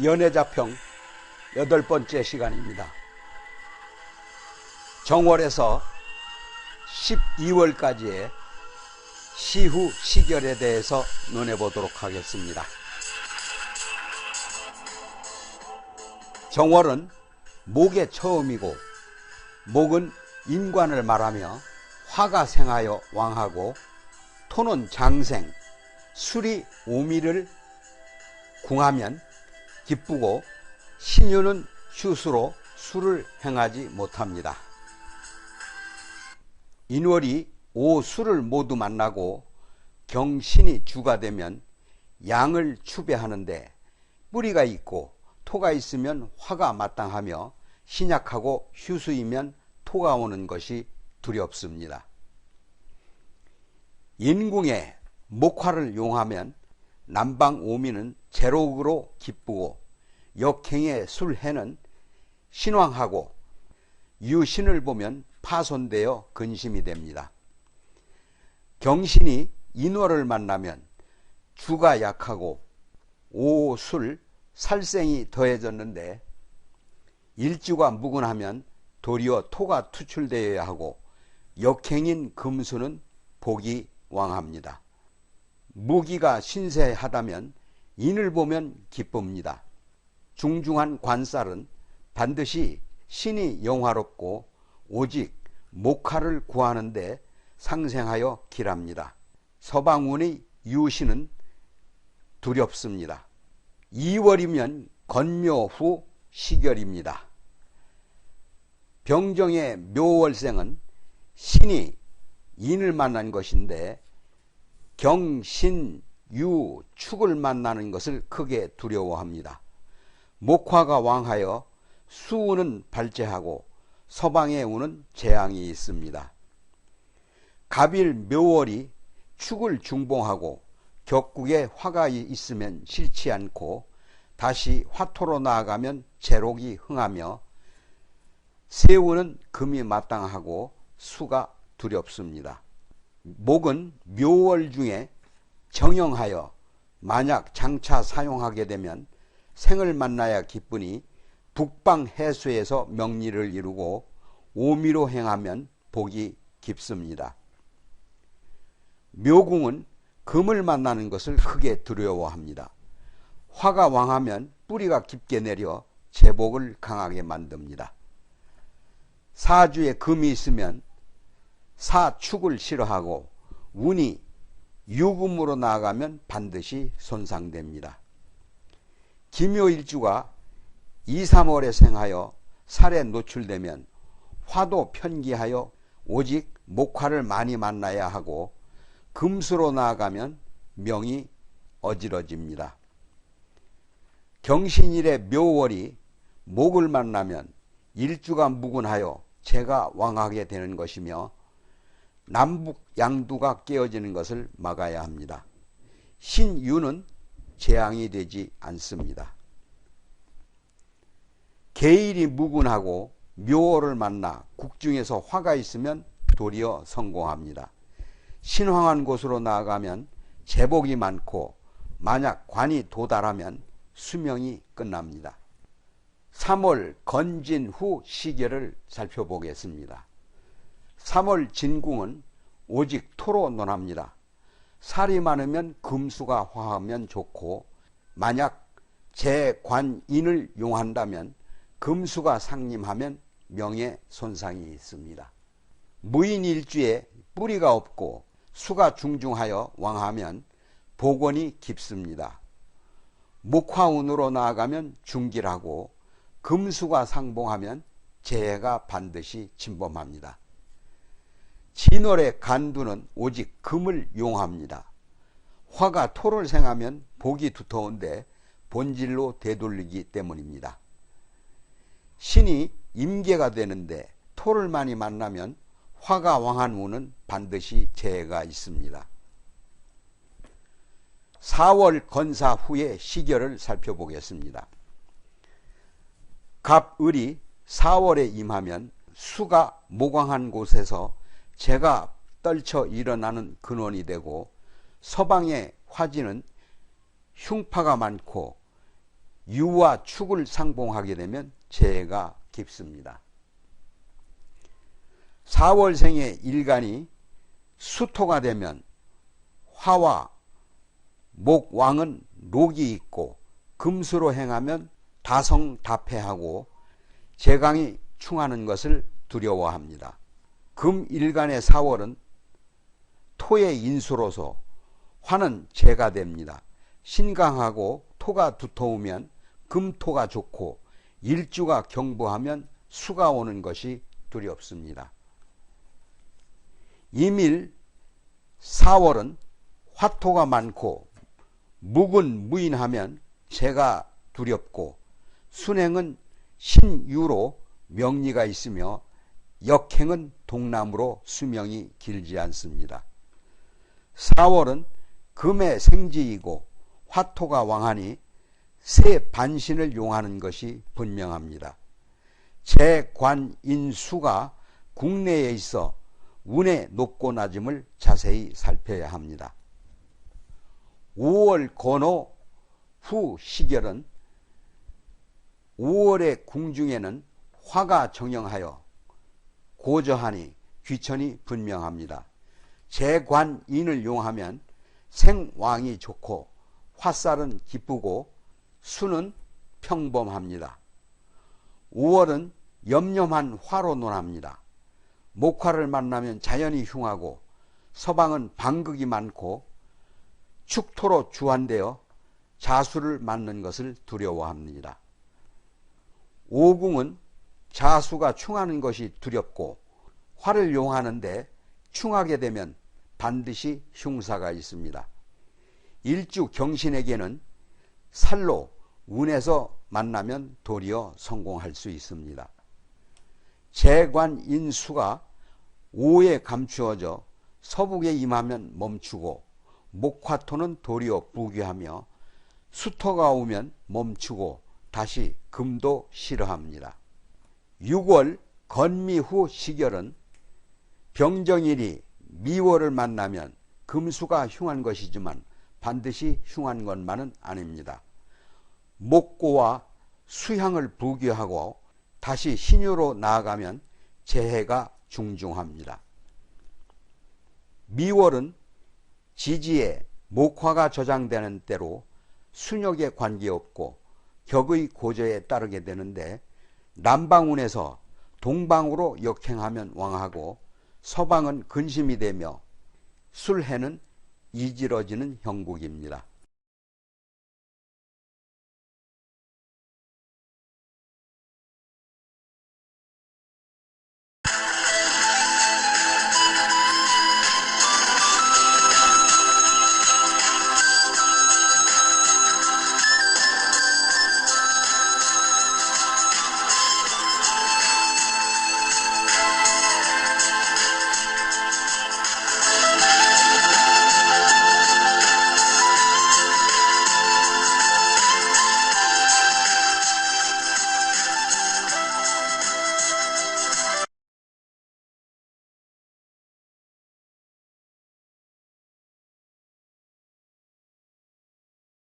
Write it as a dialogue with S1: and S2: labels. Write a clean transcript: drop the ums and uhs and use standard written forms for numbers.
S1: 연애자평 8번째 시간입니다. 정월에서 12월까지의 시후 시결에 대해서 논해보도록 하겠습니다. 정월은 목의 처음이고, 목은 인관을 말하며 화가 생하여 왕하고, 토는 장생, 술이 오미를 궁하면 기쁘고, 신유는 휴수로 술을 행하지 못합니다. 인월이 오술을 모두 만나고 경신이 주가 되면 양을 추배하는데, 뿌리가 있고 토가 있으면 화가 마땅하며 신약하고 휴수이면 토가 오는 것이 두렵습니다. 인궁에 목화를 용하면 남방 오미는 제록으로 기쁘고, 역행의 술해는 신왕하고, 유신을 보면 파손되어 근심이 됩니다. 경신이 인월을 만나면 주가 약하고 오술 살생이 더해졌는데, 일주가 묵은하면 도리어 토가 투출되어야 하고, 역행인 금수는 복이 왕합니다. 무기가 신세하다면 인을 보면 기쁩니다. 중중한 관살은 반드시 신이 영화롭고 오직 목화를 구하는데 상생하여 길합니다. 서방운의 유신은 두렵습니다. 2월이면 건묘후 시결입니다. 병정의 묘월생은 신이 인을 만난 것인데, 경신, 유, 축을 만나는 것을 크게 두려워합니다. 목화가 왕하여 수운은 발제하고 서방의 운은 재앙이 있습니다. 갑일 묘월이 축을 중봉하고 격국에 화가 있으면 싫지 않고, 다시 화토로 나아가면 제록이 흥하며, 세운은 금이 마땅하고 수가 두렵습니다. 목은 묘월 중에 정영하여 만약 장차 사용하게 되면 생을 만나야 기쁘니, 북방 해수에서 명리를 이루고 오미로 행하면 복이 깊습니다. 묘궁은 금을 만나는 것을 크게 두려워합니다. 화가 왕하면 뿌리가 깊게 내려 제복을 강하게 만듭니다. 사주에 금이 있으면 사축을 싫어하고, 운이 유금으로 나아가면 반드시 손상됩니다. 기묘일주가 2, 3월에 생하여 살에 노출되면 화도 편기하여 오직 목화를 많이 만나야 하고, 금수로 나아가면 명이 어지러집니다. 경신일의 묘월이 목을 만나면 일주가 묵은하여 재가 왕하게 되는 것이며, 남북 양두가 깨어지는 것을 막아야 합니다. 신유는 재앙이 되지 않습니다. 계일이 묵은하고 묘월을 만나 국중에서 화가 있으면 도리어 성공합니다. 신황한 곳으로 나아가면 제복이 많고, 만약 관이 도달하면 수명이 끝납니다. 3월 건진 후 시계를 살펴보겠습니다. 3월 진궁은 오직 토로 논합니다. 살이 많으면 금수가 화하면 좋고, 만약 재관인을 용한다면 금수가 상림하면 명예 손상이 있습니다. 무인일주에 뿌리가 없고 수가 중중하여 왕하면 복원이 깊습니다. 목화운으로 나아가면 중길하고, 금수가 상봉하면 재해가 반드시 침범합니다. 진월의 간두는 오직 금을 용합니다. 화가 토를 생하면 복이 두터운데 본질로 되돌리기 때문입니다. 신이 임계가 되는데 토를 많이 만나면 화가 왕한 운은 반드시 재해가 있습니다. 4월 건사 후의 시결을 살펴보겠습니다. 갑을이 4월에 임하면 수가 모광한 곳에서 재가 떨쳐 일어나는 근원이 되고, 서방의 화지는 흉파가 많고 유와 축을 상봉하게 되면 재해가 깊습니다. 4월생의 일간이 수토가 되면 화와 목, 왕은 녹이 있고 금수로 행하면 다성다패하고 재강이 충하는 것을 두려워합니다. 금일간의 4월은 토의 인수로서 화는 재가 됩니다. 신강하고 토가 두터우면 금토가 좋고 일주가 경부하면 수가 오는 것이 두렵습니다. 임일 4월은 화토가 많고 묵은 무인하면 재가 두렵고 순행은 신유로 명리가 있으며 역행은 동남으로 수명이 길지 않습니다. 4월은 금의 생지이고 화토가 왕하니 새 반신을 용하는 것이 분명합니다. 재관인수가 국내에 있어 운의 높고 낮음을 자세히 살펴야 합니다. 5월 건호 후 시결은 5월의 궁중에는 화가 정영하여 고저하니 귀천이 분명합니다. 재관인을 용하면 생왕이 좋고 화살은 기쁘고 수는 평범합니다. 5월은 염염한 화로 논합니다. 목화를 만나면 자연이 흉하고 서방은 방극이 많고 축토로 주한되어 자수를 맞는 것을 두려워합니다. 오궁은 자수가 충하는 것이 두렵고 화를 용하는데 충하게 되면 반드시 흉사가 있습니다. 일주 경신에게는 살로 운에서 만나면 도리어 성공할 수 있습니다. 재관인수가 오에 감추어져 서북에 임하면 멈추고 목화토는 도리어 부귀하며 수토가 오면 멈추고 다시 금도 싫어합니다. 6월 건미 후 시결은 병정일이 미월을 만나면 금수가 흉한 것이지만 반드시 흉한 것만은 아닙니다. 목고와 수향을 부귀하고 다시 신유로 나아가면 재해가 중중합니다. 미월은 지지에 목화가 저장되는 때로 순역에 관계없고 격의 고저에 따르게 되는데 남방운에서 동방으로 역행하면 왕하고 서방은 근심이 되며 술해는 이지러지는 형국입니다.